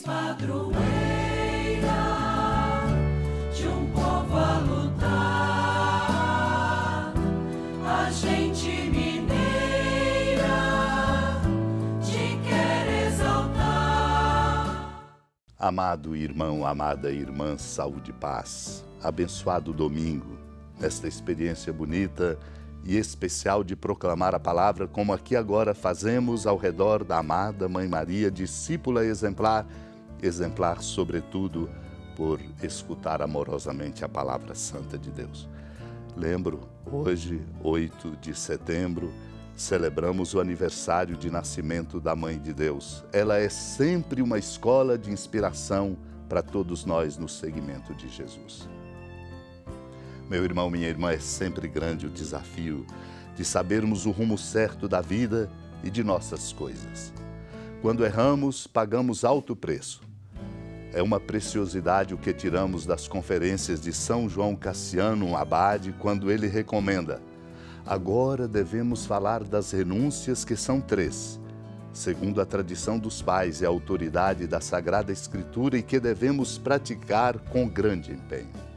padroeira de um povo a lutar, a gente mineira te quer exaltar. Amado irmão, amada irmã, saúde e paz. Abençoado domingo, nesta experiência bonita e especial de proclamar a palavra, como aqui agora fazemos ao redor da amada Mãe Maria, discípula exemplar, exemplar sobretudo por escutar amorosamente a palavra santa de Deus. Lembro, hoje, 8 de setembro, celebramos o aniversário de nascimento da Mãe de Deus. Ela é sempre uma escola de inspiração para todos nós no seguimento de Jesus. Meu irmão, minha irmã, é sempre grande o desafio de sabermos o rumo certo da vida e de nossas coisas. Quando erramos, pagamos alto preço. É uma preciosidade o que tiramos das conferências de São João Cassiano Abade, quando ele recomenda: agora devemos falar das renúncias, que são 3, segundo a tradição dos pais e a autoridade da Sagrada Escritura, e que devemos praticar com grande empenho.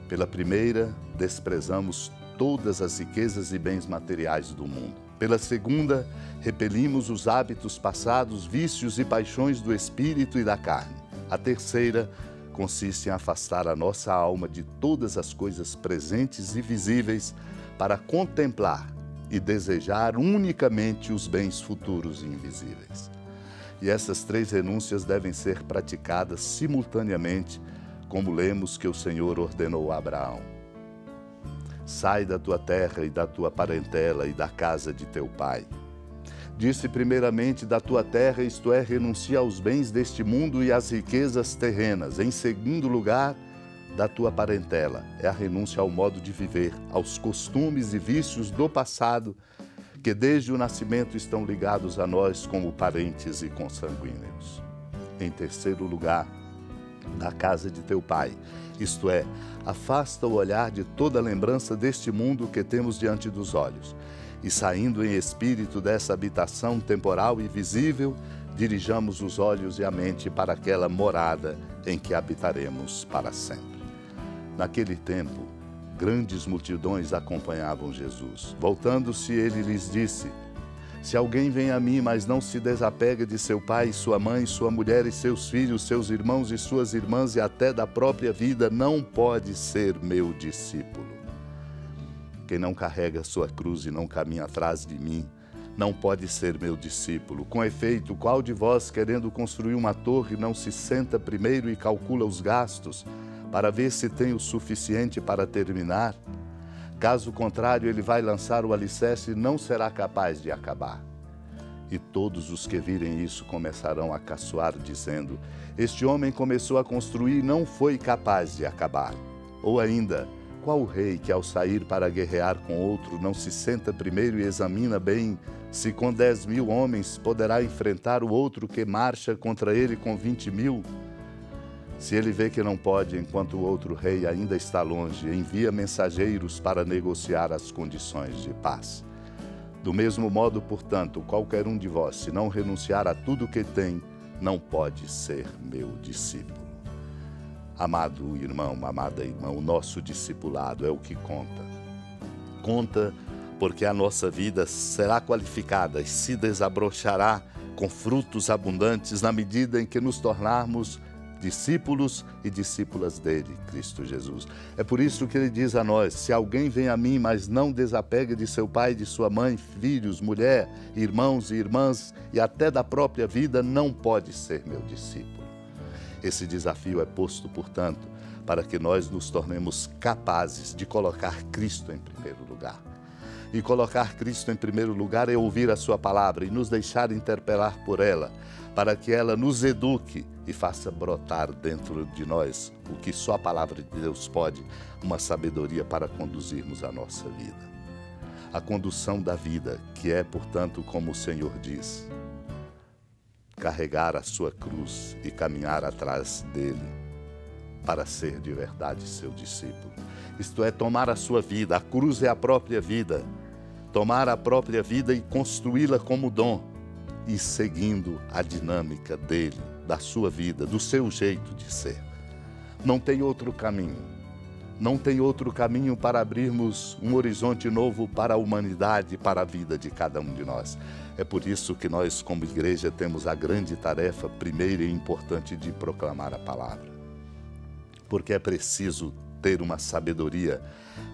Pela primeira, desprezamos todas as riquezas e bens materiais do mundo. Pela segunda, repelimos os hábitos passados, vícios e paixões do espírito e da carne. A terceira consiste em afastar a nossa alma de todas as coisas presentes e visíveis para contemplar e desejar unicamente os bens futuros e invisíveis. E essas 3 renúncias devem ser praticadas simultaneamente, como lemos que o Senhor ordenou a Abraão: sai da tua terra e da tua parentela e da casa de teu pai. Disse primeiramente da tua terra, isto é, renuncia aos bens deste mundo e às riquezas terrenas. Em segundo lugar, da tua parentela, é a renúncia ao modo de viver, aos costumes e vícios do passado, que desde o nascimento estão ligados a nós como parentes e consanguíneos. Em terceiro lugar, da casa de teu pai, isto é, afasta o olhar de toda lembrança deste mundo que temos diante dos olhos, e saindo em espírito dessa habitação temporal e visível, dirijamos os olhos e a mente para aquela morada em que habitaremos para sempre. Naquele tempo, grandes multidões acompanhavam Jesus. Voltando-se, ele lhes disse: se alguém vem a mim, mas não se desapega de seu pai, sua mãe, sua mulher e seus filhos, seus irmãos e suas irmãs e até da própria vida, não pode ser meu discípulo. Quem não carrega sua cruz e não caminha atrás de mim, não pode ser meu discípulo. Com efeito, qual de vós, querendo construir uma torre, não se senta primeiro e calcula os gastos, para ver se tem o suficiente para terminar? Caso contrário, ele vai lançar o alicerce e não será capaz de acabar. E todos os que virem isso começarão a caçoar, dizendo: este homem começou a construir e não foi capaz de acabar. Ou ainda, qual rei que ao sair para guerrear com outro não se senta primeiro e examina bem se com 10.000 homens poderá enfrentar o outro que marcha contra ele com 20.000? Se ele vê que não pode, enquanto o outro rei ainda está longe, envia mensageiros para negociar as condições de paz. Do mesmo modo, portanto, qualquer um de vós, se não renunciar a tudo que tem, não pode ser meu discípulo. Amado irmão, amada irmã, o nosso discipulado é o que conta. Conta porque a nossa vida será qualificada e se desabrochará com frutos abundantes na medida em que nos tornarmos discípulos e discípulas dele, Cristo Jesus. É por isso que ele diz a nós: se alguém vem a mim, mas não desapega de seu pai, de sua mãe, filhos, mulher, irmãos e irmãs e até da própria vida, não pode ser meu discípulo. Esse desafio é posto, portanto, para que nós nos tornemos capazes de colocar Cristo em primeiro lugar. E colocar Cristo em primeiro lugar é ouvir a sua palavra e nos deixar interpelar por ela, para que ela nos eduque e faça brotar dentro de nós o que só a palavra de Deus pode, uma sabedoria para conduzirmos a nossa vida. A condução da vida, que é, portanto, como o Senhor diz, carregar a sua cruz e caminhar atrás dele para ser de verdade seu discípulo. Isto é, tomar a sua vida, a cruz é a própria vida, tomar a própria vida e construí-la como dom, e seguindo a dinâmica dele, da sua vida, do seu jeito de ser. Não tem outro caminho. Não tem outro caminho para abrirmos um horizonte novo para a humanidade, para a vida de cada um de nós. É por isso que nós, como igreja, temos a grande tarefa, primeira e importante, de proclamar a palavra. Porque é preciso ter uma sabedoria,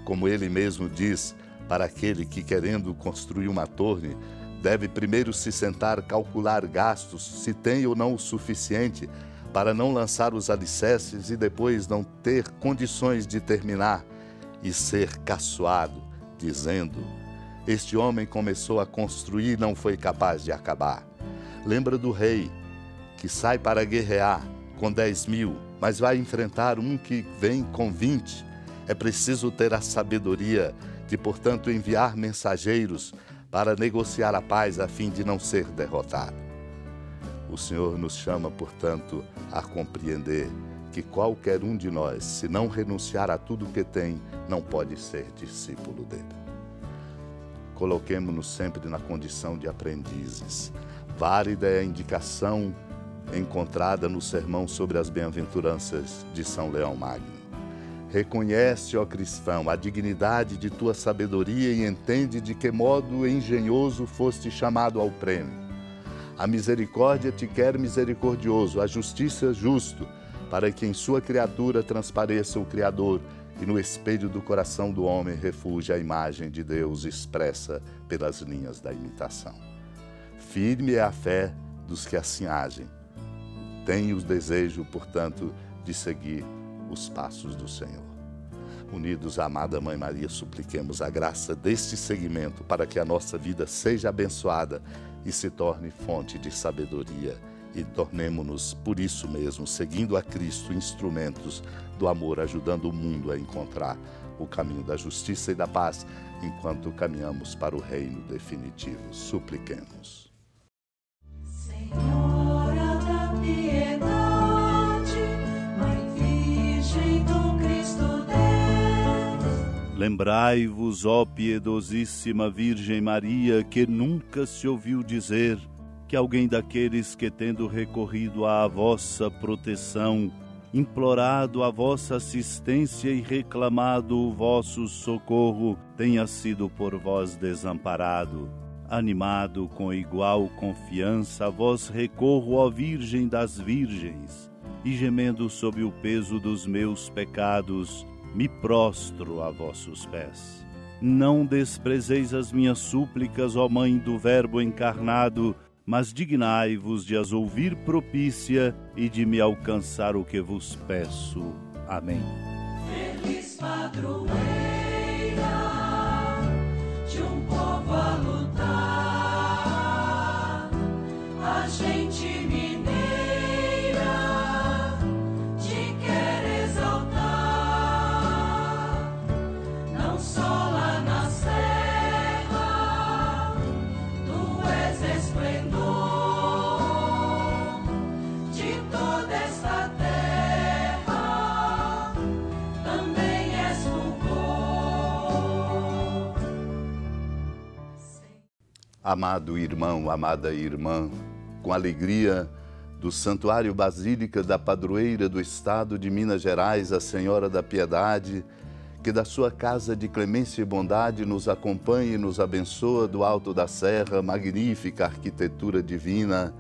como ele mesmo diz, para aquele que, querendo construir uma torre, deve primeiro se sentar, calcular gastos, se tem ou não o suficiente, para não lançar os alicerces e depois não ter condições de terminar e ser caçoado, dizendo: este homem começou a construir e não foi capaz de acabar. Lembra do rei que sai para guerrear com 10.000, mas vai enfrentar um que vem com 20. É preciso ter a sabedoria de, portanto, enviar mensageiros para negociar a paz a fim de não ser derrotado. O Senhor nos chama, portanto, a compreender que qualquer um de nós, se não renunciar a tudo que tem, não pode ser discípulo dele. Coloquemo-nos sempre na condição de aprendizes. Válida é a indicação encontrada no sermão sobre as bem-aventuranças de São Leão Magno. Reconhece, ó cristão, a dignidade de tua sabedoria e entende de que modo engenhoso foste chamado ao prêmio. A misericórdia te quer misericordioso, a justiça justo, para que em sua criatura transpareça o Criador e no espelho do coração do homem refugie a imagem de Deus expressa pelas linhas da imitação. Firme é a fé dos que assim agem. Tenho o desejo, portanto, de seguir os passos do Senhor. Unidos à amada Mãe Maria, supliquemos a graça deste seguimento para que a nossa vida seja abençoada e se torne fonte de sabedoria e tornemo-nos, por isso mesmo, seguindo a Cristo, instrumentos do amor, ajudando o mundo a encontrar o caminho da justiça e da paz, enquanto caminhamos para o reino definitivo. Supliquemos. Senhora da piedade, Mãe Virgem do Cristo Deus. Lembrai-vos, ó piedosíssima Virgem Maria, que nunca se ouviu dizer que alguém daqueles que, tendo recorrido à vossa proteção, implorado a vossa assistência e reclamado o vosso socorro, tenha sido por vós desamparado. Animado com igual confiança, a vós recorro, ó Virgem das Virgens, e gemendo sob o peso dos meus pecados, me prostro a vossos pés. Não desprezeis as minhas súplicas, ó Mãe do Verbo encarnado, mas dignai-vos de as ouvir propícia e de me alcançar o que vos peço. Amém. Feliz padroeira de um povo a lutar, a gente mineira te quer exaltar, não só lá na serra, tu és esplendor de toda esta terra, também és fulgor. Amado irmão, amada irmã, com alegria do Santuário Basílica da Padroeira do Estado de Minas Gerais, a Senhora da Piedade, que da sua casa de clemência e bondade nos acompanhe e nos abençoa do alto da serra, magnífica arquitetura divina,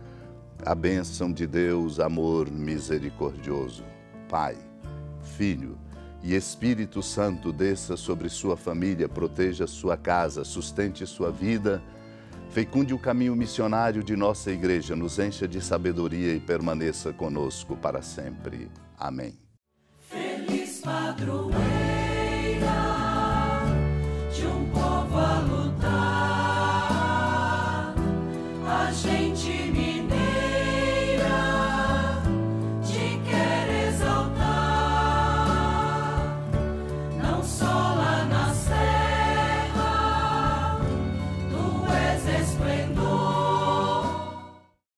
a bênção de Deus, amor misericordioso. Pai, Filho e Espírito Santo desça sobre sua família, proteja sua casa, sustente sua vida, fecunde o caminho missionário de nossa igreja, nos encha de sabedoria e permaneça conosco para sempre. Amém. Feliz padroeira